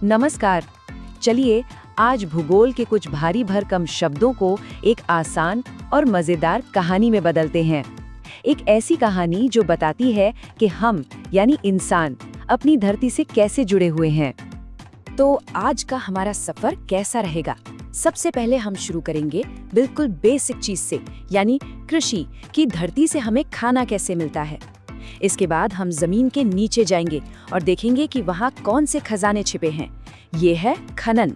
नमस्कार। चलिए आज भूगोल के कुछ भारी भरकम शब्दों को एक आसान और मजेदार कहानी में बदलते हैं। एक ऐसी कहानी जो बताती है कि हम यानी इंसान अपनी धरती से कैसे जुड़े हुए हैं। तो आज का हमारा सफर कैसा रहेगा? सबसे पहले हम शुरू करेंगे बिल्कुल बेसिक चीज से, यानी कृषि की धरती से हमें खाना कैसे मिलता है। इसके बाद हम जमीन के नीचे जाएंगे और देखेंगे कि वहाँ कौन से खजाने छिपे हैं। ये है खनन।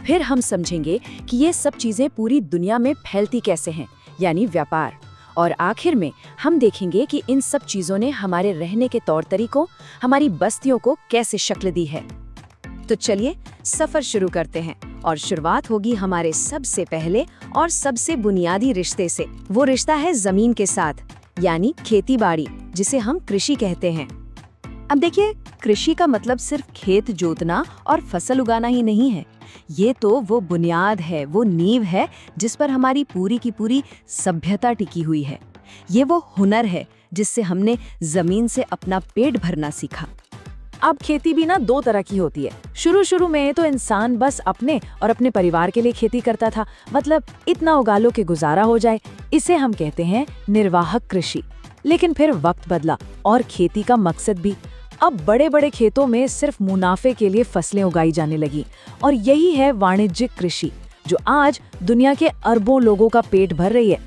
फिर हम समझेंगे कि ये सब चीजें पूरी दुनिया में फैलती कैसे हैं, यानी व्यापार। और आखिर में हम देखेंगे कि इन सब चीजों ने हमारे रहने के तौर तरीकों, हमारी बस्तियों को कैसे शक्ल दी है। तो चलिए सफर शुरू करते हैं और शुरुआत होगी हमारे सबसे पहले और सबसे बुनियादी रिश्ते से। वो रिश्ता है जमीन के साथ, यानी खेती बाड़ी, जिसे हम कृषि कहते हैं। अब देखिए, कृषि का मतलब सिर्फ खेत जोतना और फसल उगाना ही नहीं है। ये तो वो बुनियाद है, वो नींव है जिस पर हमारी पूरी की पूरी सभ्यता टिकी हुई है। ये वो हुनर है जिससे हमने जमीन से अपना पेट भरना सीखा। अब खेती भी ना दो तरह की होती है। शुरू में तो इंसान बस अपने और अपने परिवार के लिए खेती करता था, मतलब इतना उगा लो कि गुजारा हो जाए। इसे हम कहते हैं निर्वाहक कृषि। लेकिन फिर वक्त बदला और खेती का मकसद भी। अब बड़े बड़े खेतों में सिर्फ मुनाफे के लिए फसलें उगाई जाने लगी, और यही है वाणिज्यिक कृषि, जो आज दुनिया के अरबों लोगों का पेट भर रही है।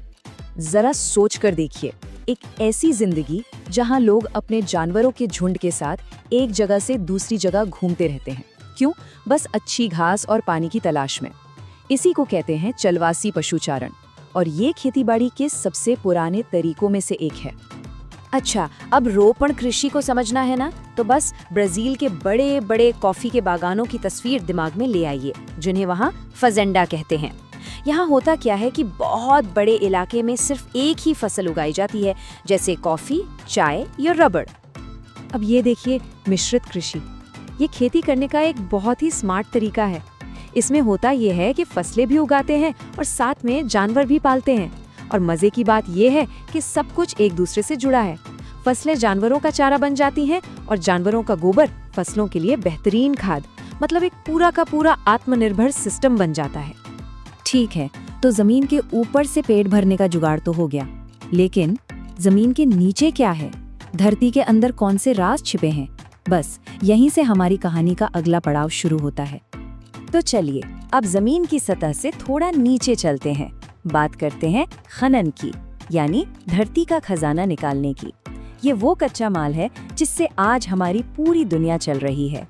जरा सोच कर देखिए, एक ऐसी जिंदगी जहां लोग अपने जानवरों के झुंड के साथ एक जगह से दूसरी जगह घूमते रहते हैं। क्यों? बस अच्छी घास और पानी की तलाश में। इसी को कहते हैं चलवासी पशुचारण, और ये खेतीबाड़ी के सबसे पुराने तरीकों में से एक है। अच्छा, अब रोपण कृषि को समझना है ना, तो बस ब्राजील के बड़े बड़े कॉफी के बागानों की तस्वीर दिमाग में ले आइए, जिन्हें वहाँ फजेंडा कहते हैं। यहाँ होता क्या है कि बहुत बड़े इलाके में सिर्फ एक ही फसल उगाई जाती है, जैसे कॉफी, चाय या रबड़। अब ये देखिए मिश्रित कृषि। ये खेती करने का एक बहुत ही स्मार्ट तरीका है। इसमें होता ये है कि फसलें भी उगाते हैं और साथ में जानवर भी पालते हैं। और मजे की बात ये है कि सब कुछ एक दूसरे से जुड़ा है। फसलें जानवरों का चारा बन जाती हैं और जानवरों का गोबर फसलों के लिए बेहतरीन खाद। मतलब एक पूरा का पूरा आत्मनिर्भर सिस्टम बन जाता है। ठीक है, तो जमीन के ऊपर से पेट भरने का जुगाड़ तो हो गया, लेकिन जमीन के नीचे क्या है? धरती के अंदर कौन से राज छिपे हैं? बस यहीं से हमारी कहानी का अगला पड़ाव शुरू होता है। तो चलिए अब जमीन की सतह से थोड़ा नीचे चलते हैं। बात करते हैं खनन की, यानी धरती का खजाना निकालने की। ये वो कच्चा माल है जिससे आज हमारी पूरी दुनिया चल रही है।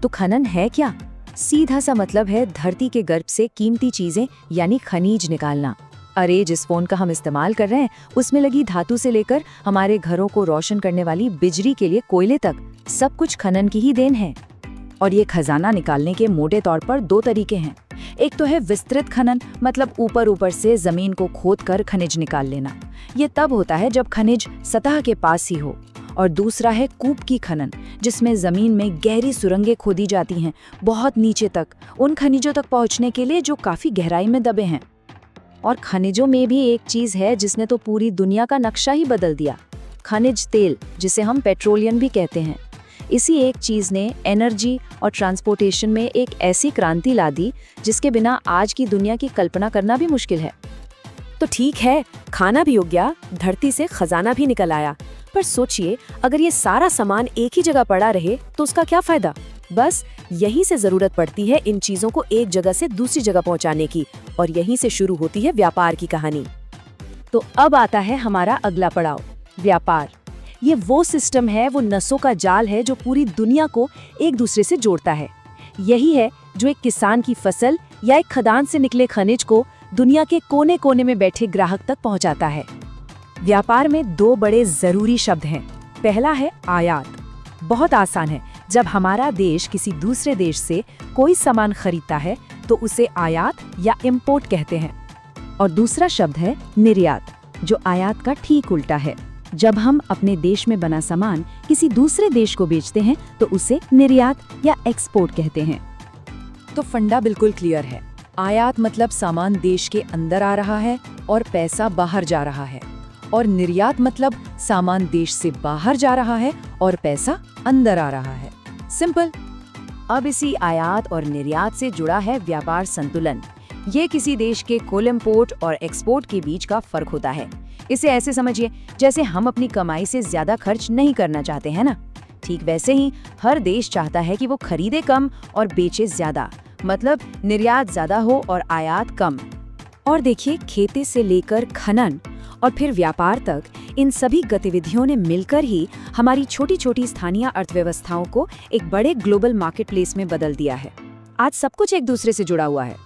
तो खनन है क्या? सीधा सा मतलब है धरती के गर्भ से कीमती चीजें यानी खनिज निकालना। अरे, जिस फोन का हम इस्तेमाल कर रहे हैं उसमें लगी धातु से लेकर हमारे घरों को रोशन करने वाली बिजली के लिए कोयले तक, सब कुछ खनन की ही देन है। और ये खजाना निकालने के मोटे तौर पर दो तरीके हैं। एक तो है विस्तृत खनन, मतलब ऊपर से जमीन को खोदकर खनिज निकाल लेना। ये तब होता है जब खनिज सतह के पास ही हो। और दूसरा है कूप की खनन, जिसमें जमीन में गहरी सुरंगें खोदी जाती हैं, बहुत नीचे तक, उन खनिजों तक पहुंचने के लिए जो काफी गहराई में दबे हैं। और खनिजों में भी एक चीज है जिसने तो पूरी दुनिया का नक्शा ही बदल दिया, खनिज तेल, जिसे हम पेट्रोलियम भी कहते हैं। इसी एक चीज ने एनर्जी और ट्रांसपोर्टेशन में एक ऐसी क्रांति ला दी जिसके बिना आज की दुनिया की कल्पना करना भी मुश्किल है। तो ठीक है, खाना भी हो गया, धरती से खजाना भी निकल आया, पर सोचिए अगर ये सारा सामान एक ही जगह पड़ा रहे तो उसका क्या फायदा? बस यहीं से जरूरत पड़ती है इन चीजों को एक जगह से दूसरी जगह पहुंचाने की, और यहीं से शुरू होती है व्यापार की कहानी। तो अब आता है हमारा अगला पड़ाव, व्यापार। ये वो सिस्टम है, वो नसों का जाल है जो पूरी दुनिया को एक दूसरे से जोड़ता है। यही है जो एक किसान की फसल या एक खदान से निकले खनिज को दुनिया के कोने कोने में बैठे ग्राहक तक पहुंचाता है। व्यापार में दो बड़े जरूरी शब्द हैं। पहला है आयात। बहुत आसान है, जब हमारा देश किसी दूसरे देश से कोई सामान खरीदता है तो उसे आयात या इम्पोर्ट कहते हैं। और दूसरा शब्द है निर्यात, जो आयात का ठीक उल्टा है। जब हम अपने देश में बना सामान किसी दूसरे देश को बेचते हैं तो उसे निर्यात या एक्सपोर्ट कहते हैं। तो फंडा बिल्कुल क्लियर है। आयात मतलब सामान देश के अंदर आ रहा है और पैसा बाहर जा रहा है, और निर्यात मतलब सामान देश से बाहर जा रहा है और पैसा अंदर आ रहा है। सिंपल। अब इसी आयात और निर्यात से जुड़ा है व्यापार संतुलन। ये किसी देश के कुल इंपोर्ट और एक्सपोर्ट के बीच का फर्क होता है। इसे ऐसे समझिए जैसे हम अपनी कमाई से ज्यादा खर्च नहीं करना चाहते हैं ना, ठीक वैसे ही हर देश चाहता है कि वो खरीदे कम और बेचे ज्यादा, मतलब निर्यात ज्यादा हो और आयात कम। और देखिए, खेती से लेकर खनन और फिर व्यापार तक, इन सभी गतिविधियों ने मिलकर ही हमारी छोटी छोटी स्थानीय अर्थव्यवस्थाओं को एक बड़े ग्लोबल मार्केटप्लेस में बदल दिया है। आज सब कुछ एक दूसरे से जुड़ा हुआ है।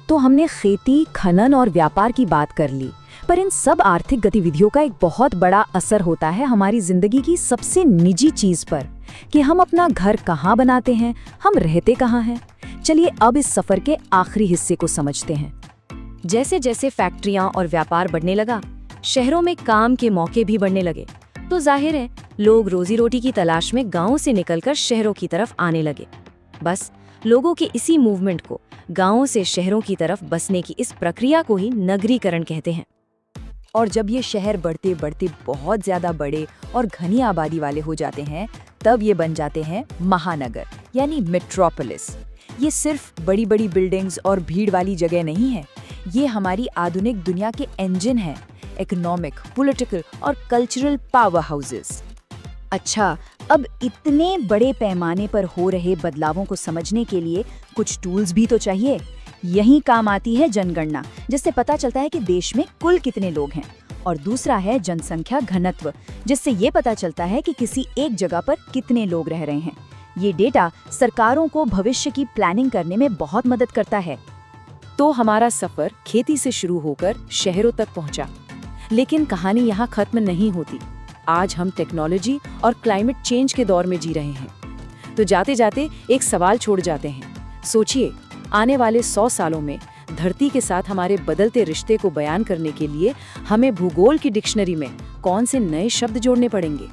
तो हमने खेती, खनन और व्यापार की बात कर ली, पर इन सब आर्थिक गतिविधियों का एक बहुत बड़ा असर होता है हमारी जिंदगी की सबसे निजी चीज पर, कि हम अपना घर कहाँ बनाते हैं, हम रहते कहाँ हैं। चलिए अब इस सफर के आखिरी हिस्से को समझते हैं। जैसे जैसे फैक्ट्रियां और व्यापार बढ़ने लगा, शहरों में काम के मौके भी बढ़ने लगे, तो जाहिर है लोग रोजी रोटी की तलाश में गांवों से निकलकर शहरों की तरफ आने लगे। बस लोगों के इसी मूवमेंट को, गांवों से शहरों की तरफ बसने की इस प्रक्रिया को ही नगरीकरण कहते हैं। और जब ये शहर बढ़ते बढ़ते बहुत ज्यादा बड़े और घनी आबादी वाले हो जाते हैं, तब ये बन जाते हैं महानगर, यानी मेट्रोपोलिस। ये सिर्फ बड़ी बड़ी बिल्डिंग्स और भीड़ वाली जगह नहीं है, ये हमारी आधुनिक दुनिया के इंजन हैं, इकोनॉमिक, पॉलिटिकल और कल्चरल पावर हाउसेस। अच्छा, अब इतने बड़े पैमाने पर हो रहे बदलावों को समझने के लिए कुछ टूल्स भी तो चाहिए। यही काम आती है जनगणना, जिससे पता चलता है कि देश में कुल कितने लोग हैं। और दूसरा है जनसंख्या घनत्व, जिससे ये पता चलता है कि किसी एक जगह पर कितने लोग रह रहे हैं। ये डेटा सरकारों को भविष्य की प्लानिंग करने में बहुत मदद करता है। तो हमारा सफर खेती से शुरू होकर शहरों तक पहुंचा, लेकिन कहानी यहाँ खत्म नहीं होती। आज हम टेक्नोलॉजी और क्लाइमेट चेंज के दौर में जी रहे हैं। तो जाते जाते एक सवाल छोड़ जाते हैं। सोचिए, आने वाले 100 सालों में धरती के साथ हमारे बदलते रिश्ते को बयान करने के लिए हमें भूगोल की डिक्शनरी में कौन से नए शब्द जोड़ने पड़ेंगे।